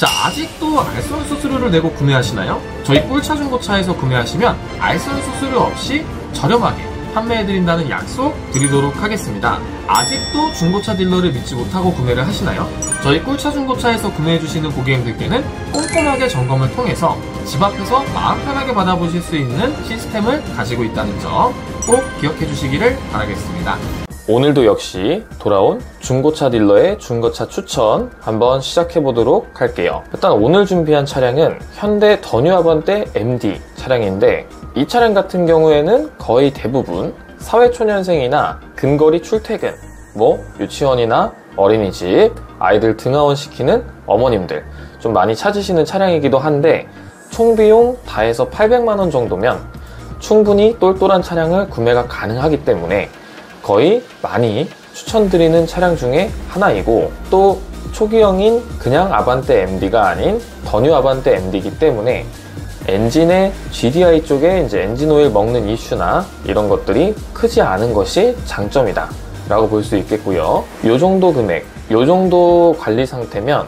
자, 아직도 알선 수수료를 내고 구매하시나요? 저희 꿀차 중고차에서 구매하시면 알선 수수료 없이 저렴하게 판매해드린다는 약속 드리도록 하겠습니다. 아직도 중고차 딜러를 믿지 못하고 구매를 하시나요? 저희 꿀차 중고차에서 구매해주시는 고객님들께는 꼼꼼하게 점검을 통해서 집 앞에서 마음 편하게 받아보실 수 있는 시스템을 가지고 있다는 점 꼭 기억해 주시기를 바라겠습니다. 오늘도 역시 돌아온 중고차 딜러의 중고차 추천 한번 시작해 보도록 할게요. 일단 오늘 준비한 차량은 현대 더뉴 아반떼 MD 차량인데, 이 차량 같은 경우에는 거의 대부분 사회초년생이나 근거리 출퇴근, 유치원이나 어린이집, 아이들 등하원 시키는 어머님들 좀 많이 찾으시는 차량이기도 한데, 총 비용 다 해서 800만원 정도면 충분히 똘똘한 차량을 구매가 가능하기 때문에 거의 많이 추천드리는 차량 중에 하나이고, 또 초기형인 그냥 아반떼 MD가 아닌 더뉴 아반떼 MD이기 때문에 엔진의 GDI 쪽에 이제 엔진 오일 먹는 이슈나 이런 것들이 크지 않은 것이 장점이다 라고 볼 수 있겠고요. 요 정도 금액, 요 정도 관리 상태면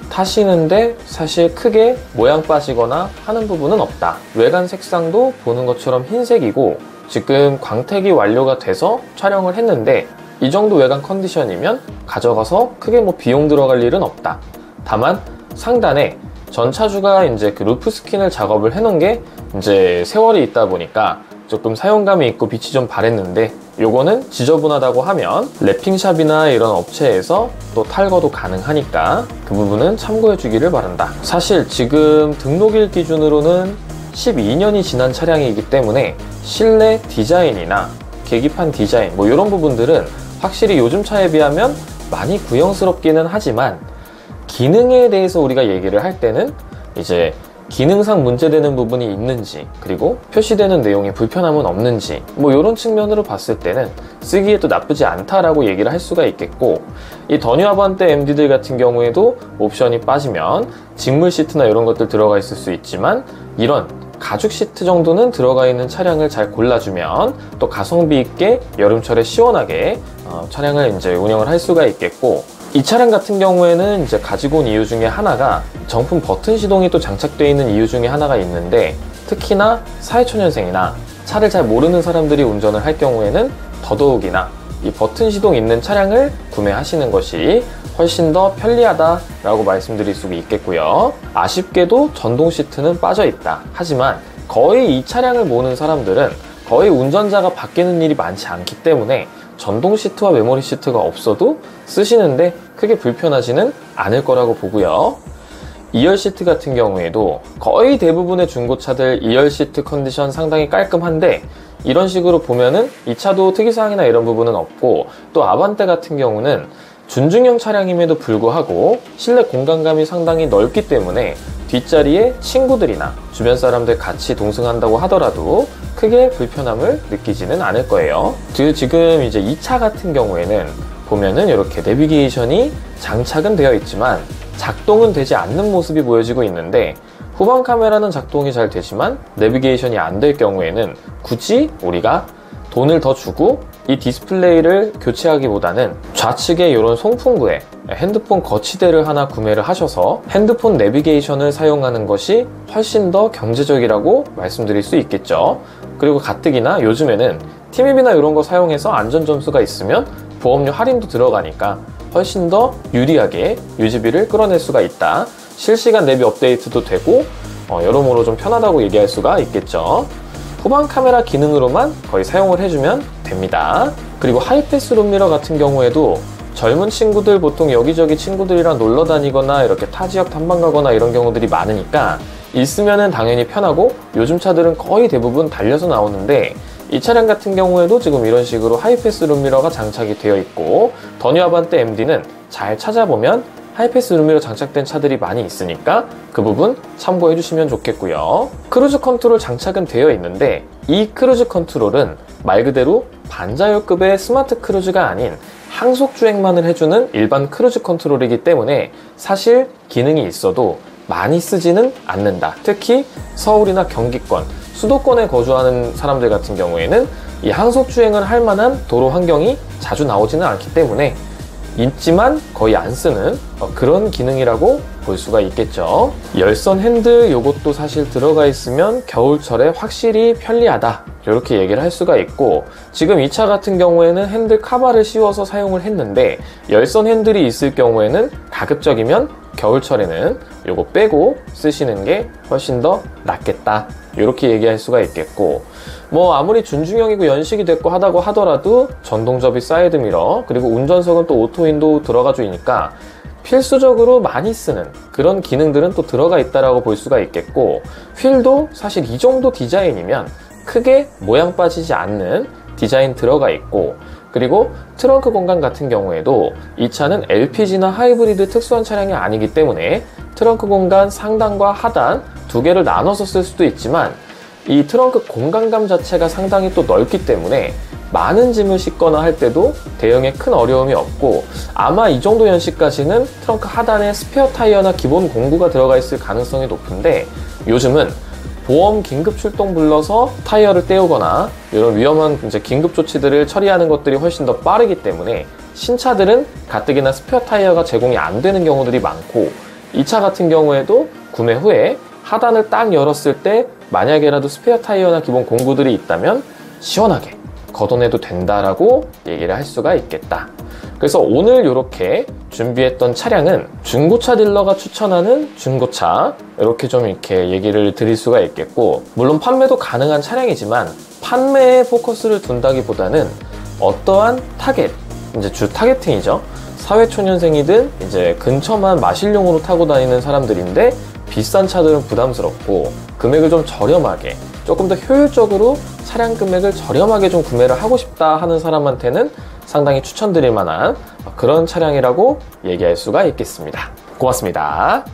타시는데 사실 크게 모양 빠지거나 하는 부분은 없다. 외관 색상도 보는 것처럼 흰색이고, 지금 광택이 완료가 돼서 촬영을 했는데 이 정도 외관 컨디션이면 가져가서 크게 비용 들어갈 일은 없다. 다만 상단에 전차주가 이제 그 루프 스킨을 작업을 해놓은 게 이제 세월이 있다 보니까 조금 사용감이 있고 빛이 좀 바랬는데, 요거는 지저분하다고 하면 랩핑샵이나 이런 업체에서 또 탈거도 가능하니까 그 부분은 참고해 주기를 바란다. 사실 지금 등록일 기준으로는 12년이 지난 차량이기 때문에 실내 디자인이나 계기판 디자인 이런 부분들은 확실히 요즘 차에 비하면 많이 구형스럽기는 하지만, 기능에 대해서 우리가 얘기를 할 때는 이제 기능상 문제되는 부분이 있는지, 그리고 표시되는 내용에 불편함은 없는지 이런 측면으로 봤을 때는 쓰기에도 나쁘지 않다라고 얘기를 할 수가 있겠고, 이 더뉴 아반떼 MD들 같은 경우에도 옵션이 빠지면 직물 시트나 이런 것들 들어가 있을 수 있지만, 이런 가죽 시트 정도는 들어가 있는 차량을 잘 골라주면 또 가성비 있게 여름철에 시원하게 차량을 이제 운영을 할 수가 있겠고, 이 차량 같은 경우에는 이제 가지고 온 이유 중에 하나가 정품 버튼 시동이 또 장착되어 있는 이유 중에 하나가 있는데, 특히나 사회초년생이나 차를 잘 모르는 사람들이 운전을 할 경우에는 더더욱이나 이 버튼 시동 있는 차량을 구매하시는 것이 훨씬 더 편리하다라고 말씀드릴 수 있겠고요. 아쉽게도 전동 시트는 빠져 있다. 하지만 거의 이 차량을 모는 사람들은 거의 운전자가 바뀌는 일이 많지 않기 때문에 전동 시트와 메모리 시트가 없어도 쓰시는데 크게 불편하지는 않을 거라고 보고요. 2열 시트 같은 경우에도 거의 대부분의 중고차들 2열 시트 컨디션 상당히 깔끔한데, 이런 식으로 보면은 이 차도 특이사항이나 이런 부분은 없고, 또 아반떼 같은 경우는 준중형 차량임에도 불구하고 실내 공간감이 상당히 넓기 때문에 뒷자리에 친구들이나 주변 사람들 같이 동승한다고 하더라도 크게 불편함을 느끼지는 않을 거예요. 지금 이제 이 차 같은 경우에는 보면은 이렇게 내비게이션이 장착은 되어 있지만 작동은 되지 않는 모습이 보여지고 있는데, 후방 카메라는 작동이 잘 되지만 내비게이션이 안 될 경우에는 굳이 우리가 돈을 더 주고 이 디스플레이를 교체하기보다는 좌측에 이런 송풍구에 핸드폰 거치대를 하나 구매를 하셔서 핸드폰 내비게이션을 사용하는 것이 훨씬 더 경제적이라고 말씀드릴 수 있겠죠. 그리고 가뜩이나 요즘에는 티맵이나 이런 거 사용해서 안전점수가 있으면 보험료 할인도 들어가니까 훨씬 더 유리하게 유지비를 끌어낼 수가 있다. 실시간 내비 업데이트도 되고 여러모로 좀 편하다고 얘기할 수가 있겠죠. 후방 카메라 기능으로만 거의 사용을 해주면 됩니다. 그리고 하이패스 룸미러 같은 경우에도 젊은 친구들, 보통 여기저기 친구들이랑 놀러 다니거나 이렇게 타 지역 탐방 가거나 이런 경우들이 많으니까 있으면은 당연히 편하고, 요즘 차들은 거의 대부분 달려서 나오는데, 이 차량 같은 경우에도 지금 이런 식으로 하이패스 룸미러가 장착이 되어 있고, 더뉴 아반떼 MD는 잘 찾아보면 하이패스 룸미러 장착된 차들이 많이 있으니까 그 부분 참고해 주시면 좋겠고요. 크루즈 컨트롤 장착은 되어 있는데, 이 크루즈 컨트롤은 말 그대로 반자율급의 스마트 크루즈가 아닌 항속 주행만을 해주는 일반 크루즈 컨트롤이기 때문에 사실 기능이 있어도 많이 쓰지는 않는다. 특히 서울이나 경기권, 수도권에 거주하는 사람들 같은 경우에는 이 항속 주행을 할 만한 도로 환경이 자주 나오지는 않기 때문에 있지만 거의 안 쓰는 그런 기능이라고 볼 수가 있겠죠. 열선 핸들 요것도 사실 들어가 있으면 겨울철에 확실히 편리하다, 이렇게 얘기를 할 수가 있고, 지금 이 차 같은 경우에는 핸들 카바를 씌워서 사용을 했는데, 열선 핸들이 있을 경우에는 가급적이면 겨울철에는 요거 빼고 쓰시는 게 훨씬 더 낫겠다, 이렇게 얘기할 수가 있겠고, 뭐 아무리 준중형이고 연식이 됐고 하다고 하더라도 전동 접이 사이드 미러, 그리고 운전석은 또 오토 윈도우 들어가 주니까 필수적으로 많이 쓰는 그런 기능들은 또 들어가 있다라고 볼 수가 있겠고, 휠도 사실 이 정도 디자인이면 크게 모양 빠지지 않는 디자인 들어가 있고, 그리고 트렁크 공간 같은 경우에도 이 차는 LPG나 하이브리드 특수한 차량이 아니기 때문에 트렁크 공간 상단과 하단 두 개를 나눠서 쓸 수도 있지만, 이 트렁크 공간감 자체가 상당히 또 넓기 때문에 많은 짐을 싣거나 할 때도 대응에 큰 어려움이 없고, 아마 이 정도 연식까지는 트렁크 하단에 스페어 타이어나 기본 공구가 들어가 있을 가능성이 높은데, 요즘은 보험 긴급 출동 불러서 타이어를 떼우거나 이런 위험한 이제 긴급 조치들을 처리하는 것들이 훨씬 더 빠르기 때문에 신차들은 가뜩이나 스페어 타이어가 제공이 안 되는 경우들이 많고, 이 차 같은 경우에도 구매 후에 하단을 딱 열었을 때 만약에라도 스페어 타이어나 기본 공구들이 있다면 시원하게 걷어내도 된다라고 얘기를 할 수가 있겠다. 그래서 오늘 이렇게 준비했던 차량은 중고차 딜러가 추천하는 중고차, 이렇게 좀 이렇게 얘기를 드릴 수가 있겠고, 물론 판매도 가능한 차량이지만 판매에 포커스를 둔다기보다는 어떠한 타겟, 이제 주 타겟팅이죠. 사회초년생이든 이제 근처만 마실용으로 타고 다니는 사람들인데 비싼 차들은 부담스럽고 금액을 좀 저렴하게, 조금 더 효율적으로 차량 금액을 저렴하게 좀 구매를 하고 싶다 하는 사람한테는 상당히 추천드릴 만한 그런 차량이라고 얘기할 수가 있겠습니다. 고맙습니다.